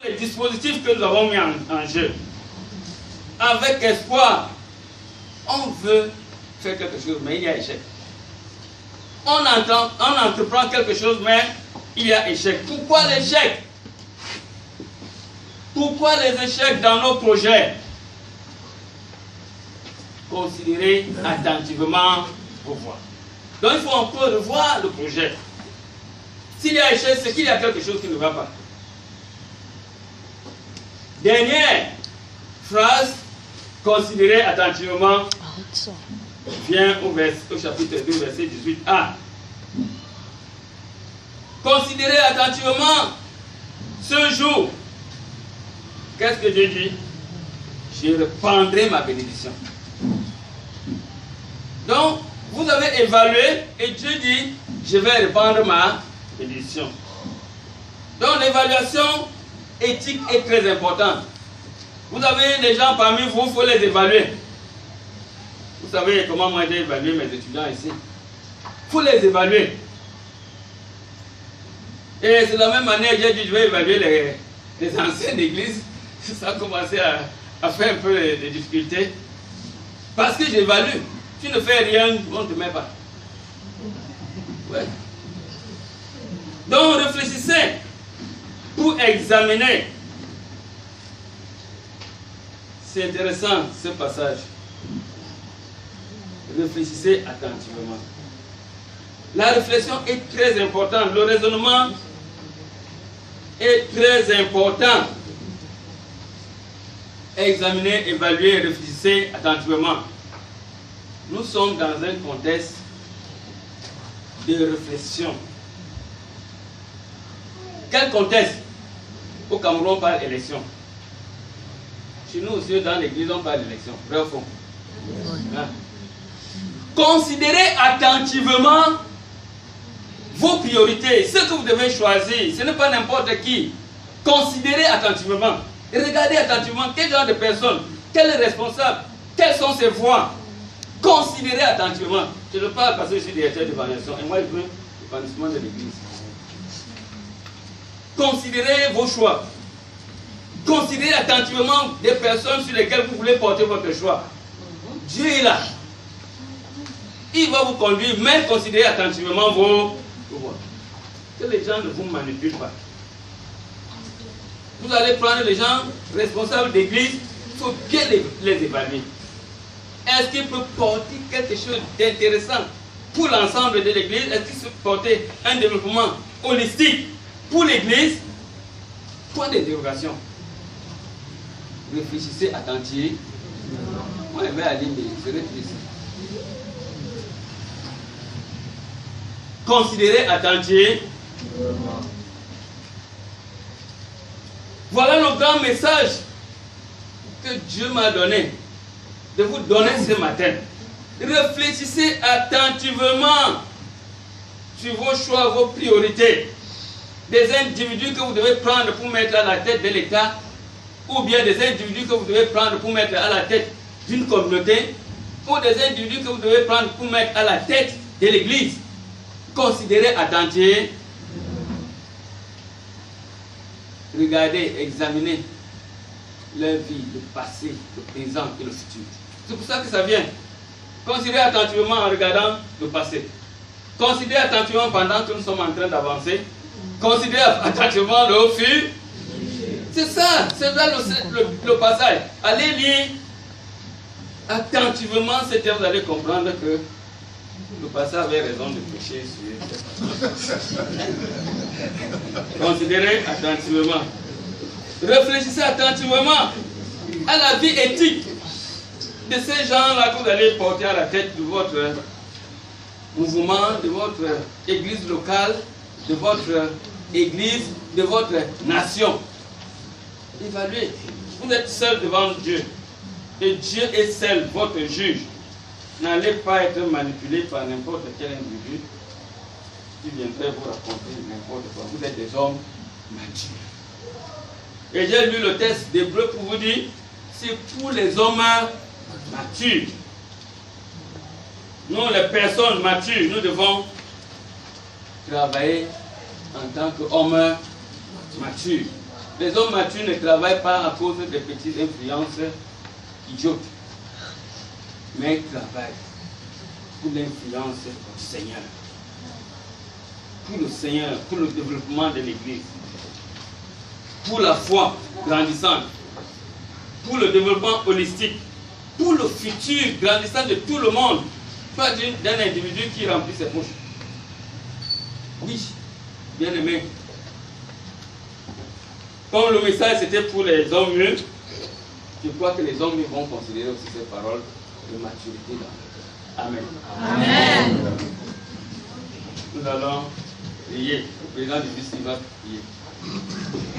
Les dispositifs que nous avons mis en jeu, avec espoir, on veut faire quelque chose, mais il y a échec. On entreprend quelque chose, mais il y a échec. Pourquoi l'échec? Pourquoi les échecs dans nos projets? Considérez attentivement vos voix. Donc il faut encore revoir le projet. S'il y a échec, c'est qu'il y a quelque chose qui ne va pas. Dernière phrase, considérez attentivement, vient au chapitre 2, verset 18a. Considérez attentivement ce jour. Qu'est-ce que Dieu dit? Je reprendrai ma bénédiction. Donc, vous avez évalué et Dieu dit, je vais reprendre ma bénédiction. Donc, l'évaluation éthique est très importante. Vous avez des gens parmi vous, il faut les évaluer. Vous savez comment moi j'ai évalué mes étudiants ici. Il faut les évaluer. Et c'est la même manière que j'ai dit, je vais évaluer les anciens d'église. Ça a commencé à faire un peu de difficultés. Parce que j'évalue. Tu ne fais rien, on ne te met pas. Ouais. Donc réfléchissez pour examiner. C'est intéressant ce passage. Réfléchissez attentivement. La réflexion est très importante. Le raisonnement est très important. Examinez, évaluez, réfléchissez attentivement. Nous sommes dans un contexte de réflexion. Quel contexte? Au Cameroun, on parle d'élection. Chez nous aussi, dans l'église, on parle d'élection. Vrai ou faux? Hein? Considérez attentivement vos priorités, ce que vous devez choisir. Ce n'est pas n'importe qui. Considérez attentivement. Et regardez attentivement quel genre de personne, quel est responsable, quelles sont ses voies. Considérez attentivement. Je ne parle parce que je suis directeur d'évaluation et moi je veux l'épanouissement de l'église. Considérez vos choix. Considérez attentivement des personnes sur lesquelles vous voulez porter votre choix. Dieu est là. Il va vous conduire, mais considérez attentivement vos voies. Que les gens ne vous manipulent pas. Vous allez prendre les gens responsables d'église, il faut bien les évaluer. Est-ce qu'il peut porter quelque chose d'intéressant pour l'ensemble de l'église? Est-ce qu'il peut porter un développement holistique pour l'église? Point d'interrogation. Réfléchissez attentivement. Moi, je vais aller, mais je serai triste. Considérez attentivement. Voilà le grand message que Dieu m'a donné, de vous donner ce matin. Réfléchissez attentivement sur vos choix, vos priorités. Des individus que vous devez prendre pour mettre à la tête de l'État, ou bien des individus que vous devez prendre pour mettre à la tête d'une communauté, ou des individus que vous devez prendre pour mettre à la tête de l'Église. Considérez attentivement. Regardez, examinez leur vie, le passé, le présent et le futur. C'est pour ça que ça vient. Considérez attentivement en regardant le passé. Considérez attentivement pendant que nous sommes en train d'avancer. Considérez attentivement le futur. C'est ça, c'est là le passage. Allez lire attentivement ce texte, vous allez comprendre que le passage avait raison de pécher sur. Considérez attentivement. Réfléchissez attentivement à la vie éthique de ces gens-là que vous allez porter à la tête de votre mouvement, de votre église locale, de votre église, de votre nation. Évaluez. Vous êtes seul devant Dieu. Et Dieu est seul, votre juge. N'allez pas être manipulé par n'importe quel individu qui viendrait vous raconter n'importe quoi. Vous êtes des hommes matures. Et j'ai lu le texte d'Hébreux pour vous dire, c'est pour les hommes matures. Nous, les personnes matures, nous devons travailler en tant qu'hommes matures. Les hommes matures ne travaillent pas à cause des petites influences idiotes, mais ils travaillent pour l'influence du Seigneur, pour le Seigneur, pour le développement de l'Église, pour la foi grandissante, pour le développement holistique, pour le futur grandissant de tout le monde, pas d'un individu qui remplit ses poches. Oui, bien aimé. Comme le message c'était pour les hommes mieux, je crois que les hommes vont considérer aussi ces paroles de maturité dans le cœur. Amen. Amen. Nous allons prier. Le président du vice va prier.